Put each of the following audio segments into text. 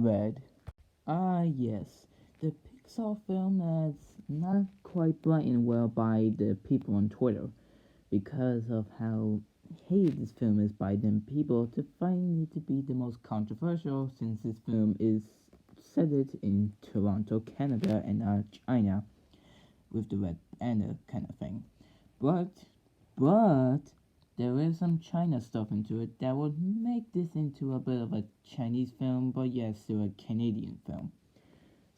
Red. Ah, yes, the Pixar film that's not quite brightened well by the people on Twitter because of how hated this film is by them people to find it to be the most controversial since this film is set it in Toronto, Canada, and not China with the red banner kind of thing. But, but, there is some China stuff into it that would make this into a bit of a Chinese film, but yes, still a Canadian film.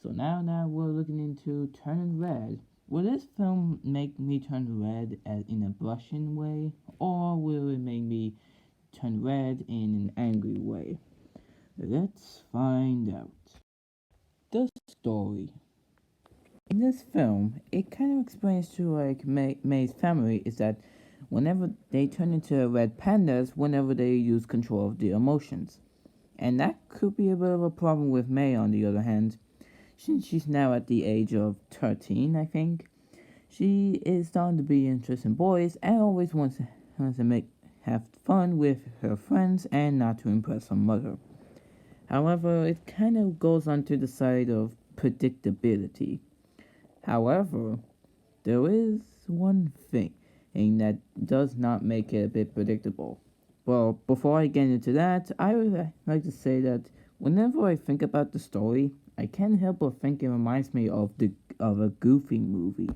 So now we're looking into Turning Red. Will this film make me turn red in a blushing way, or will it make me turn red in an angry way? Let's find out. The story. In this film, it kind of explains to May's family is that whenever they turn into red pandas, whenever they use control of their emotions. And that could be a bit of a problem with May on the other hand. Since she's now at the age of 13, I think, she is starting to be interested in boys and always wants to have fun with her friends and not to impress her mother. However, it kind of goes on to the side of predictability. However, there is one thing that does not make it a bit predictable. Well, before I get into that, I would like to say that whenever I think about the story, I can't help but think it reminds me of a Goofy movie.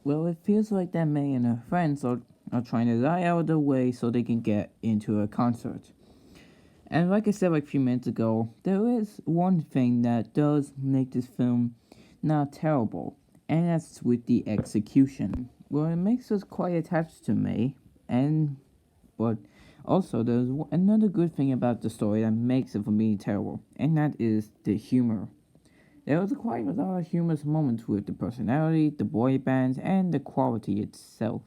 Well, it feels like that May and her friends are trying to lie out of the way so they can get into a concert. And like I said like a few minutes ago, there is one thing that does make this film not terrible, and that's with the execution. Well, it makes us quite attached to May, but also there's another good thing about the story that makes it for me terrible, and that is the humor. There was quite a lot of humorous moments with the personality, the boy bands, and the quality itself.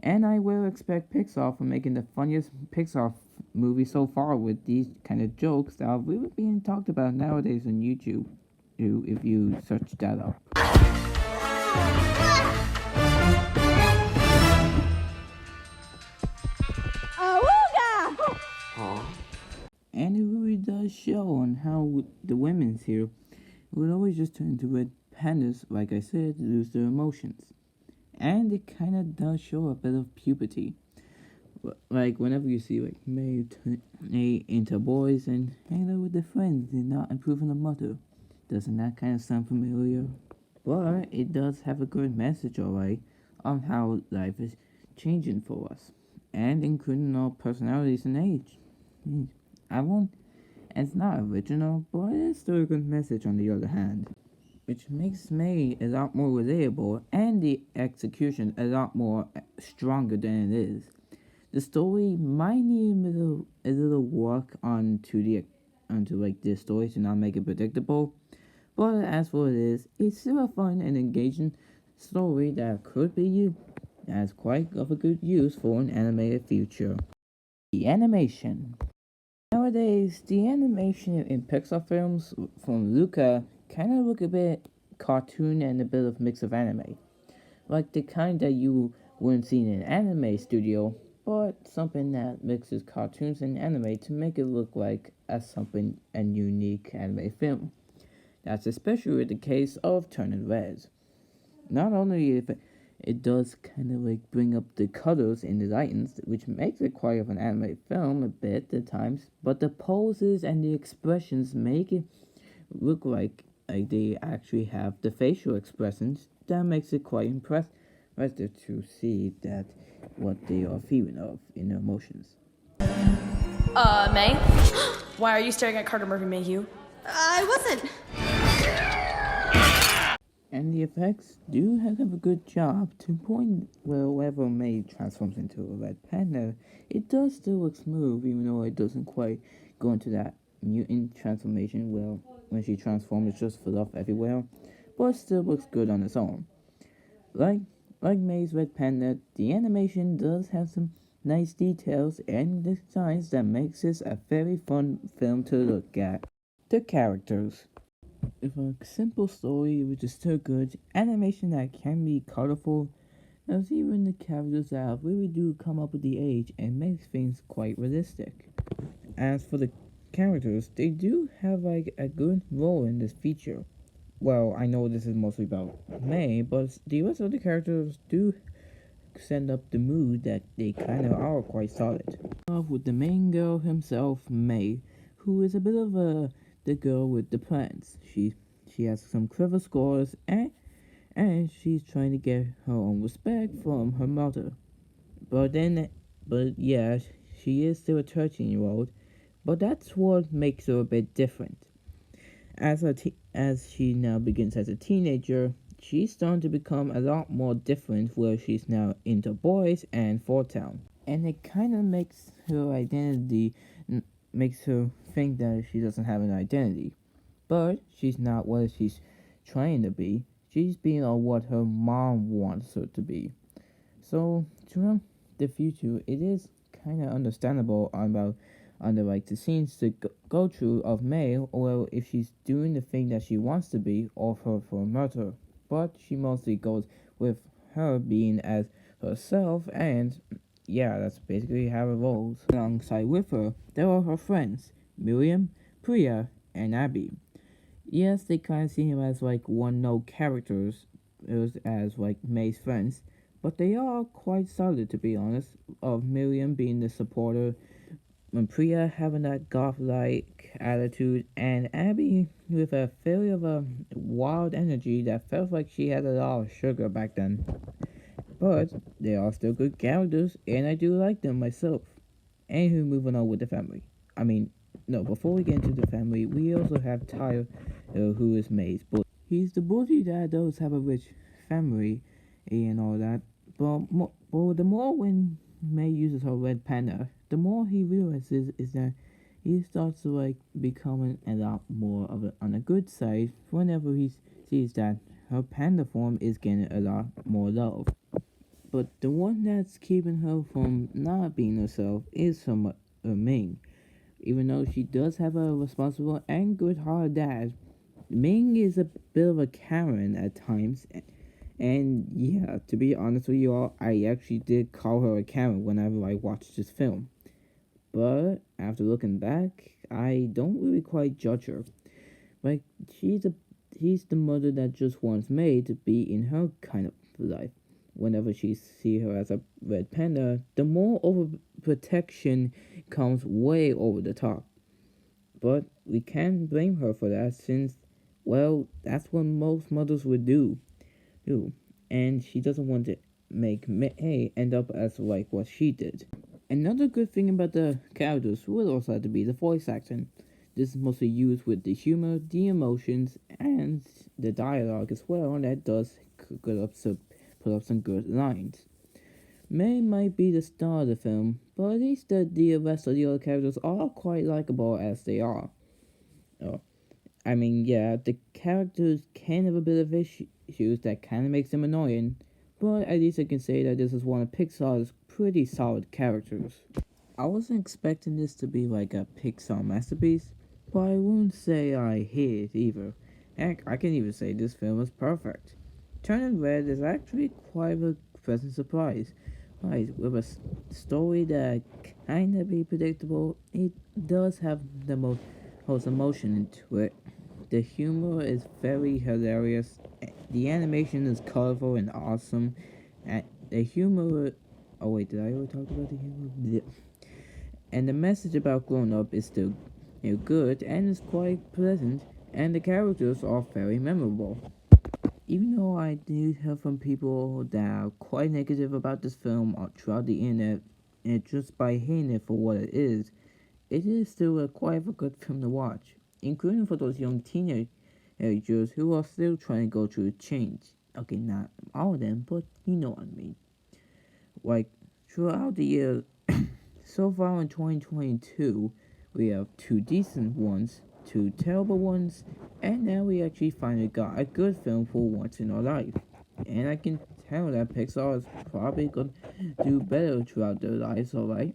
And I will expect Pixar for making the funniest Pixar movie so far with these kind of jokes that are really being talked about nowadays on YouTube, if you search that up. And it really does show on how the women's here would always just turn into red pandas, like I said, to lose their emotions. And it kind of does show a bit of puberty. Like whenever you see like May turn into boys and hang out with their friends and not improving the mother. Doesn't that kind of sound familiar? But it does have a good message, alright, on how life is changing for us. And including our personalities and age. I won't, it's not original, but it's still a good message on the other hand. Which makes May a lot more relatable and the execution a lot more stronger than it is. The story might need a little work onto the story to not make it predictable, but as for it is, it's still a fun and engaging story that could be as quite of a good use for an animated future. The animation. Nowadays, the animation in Pixar films from Luca kind of look a bit cartoon and a bit of mix of anime. Like the kind that you wouldn't see in an anime studio, but something that mixes cartoons and anime to make it look like a unique anime film. That's especially the case of Turning Red. Not only if it does kind of like bring up the colors in the lights, which makes it quite of an anime film a bit at times, but the poses and the expressions make it look like they actually have the facial expressions that makes it quite impressive to see that what they are feeling of in their emotions. May? Why are you staring at Carter Murphy Mayhew? I wasn't. And the effects do have a good job to point wherever May transforms into a red panda, it does still look smooth even though it doesn't quite go into that mutant transformation. Well, when she transforms, it's just fluff everywhere, but it still looks good on its own. Like May's red panda, the animation does have some nice details and designs that makes this a very fun film to look at. The characters. With a simple story which is still good, animation that can be colorful, as even the characters that really do come up with the age and makes things quite realistic. As for the characters, they do have like a good role in this feature. Well, I know this is mostly about May, but the rest of the characters do send up the mood that they kind of are quite solid. With the main girl himself, May, who is a bit of the girl with the plans. She has some clever scores and she's trying to get her own respect from her mother. But then, but yeah, she is still a 13-year-old. But that's what makes her a bit different. As she now begins as a teenager, she's starting to become a lot more different, where she's now into boys and Fort Town, and it kind of makes her identity makes her think that she doesn't have an identity, but she's not what she's trying to be. She's being on what her mom wants her to be. So throughout the future, it is kind of understandable about under like the scenes to go through of May, or if she's doing the thing that she wants to be, or her for murder. But she mostly goes with her being as herself, and yeah, that's basically how it rolls. Alongside with her, there are her friends, Miriam, Priya, and Abby. Yes, they kind of see him as like one-note characters, as like May's friends, but they are quite solid to be honest. Of Miriam being the supporter, and Priya having that goth-like attitude, and Abby with a very of a wild energy that felt like she had a lot of sugar back then. But they are still good characters, and I do like them myself. Anywho, moving on with the family. I mean, no, before we get into the family, we also have Tyler, who is May's bully. He's the bully that does have a rich family and all that, but the more when May uses her red panda, the more he realizes is that he starts to like becoming a lot more of it on the good side whenever he sees that her panda form is getting a lot more love. But the one that's keeping her from not being herself is her Ming. Even though she does have a responsible and good-hearted dad, Ming is a bit of a Karen at times. And yeah, to be honest with you all, I actually did call her a Karen whenever I watched this film. But after looking back, I don't really quite judge her. Like she's the mother that just wants May to be in her kind of life. Whenever she see her as a red panda, the more overprotection comes way over the top. But we can't blame her for that since, well, that's what most mothers would do. And she doesn't want to make May end up as like what she did. Another good thing about the characters would also have to be the voice acting. This is mostly used with the humor, the emotions, and the dialogue as well, and that does put up some good lines. May might be the star of the film, but at least the rest of the other characters are quite likable as they are. I mean, yeah, the characters can have a bit of issues that kind of makes them annoying, but at least I can say that this is one of Pixar's pretty solid characters. I wasn't expecting this to be like a Pixar masterpiece, but I wouldn't say I hate it either. Heck, I can even say this film is perfect. Turning Red is actually quite a pleasant surprise. Right, with a story that kinda be predictable, it does have the most emotion into it. The humor is very hilarious. The animation is colorful and awesome. And the humor. Oh wait, did I already talk about the humor? Yeah. And the message about growing up is still good and is quite pleasant. And the characters are very memorable. Even though I do hear from people that are quite negative about this film throughout the internet, and just by hating it for what it is still quite a good film to watch, including for those young teenagers who are still trying to go through change. Okay, not all of them, but you know what I mean. Like, throughout the year, so far in 2022, we have 2 decent ones, 2 terrible ones, and now we actually finally got a good film for once in our life. And I can tell that Pixar is probably going to do better throughout their lives, alright?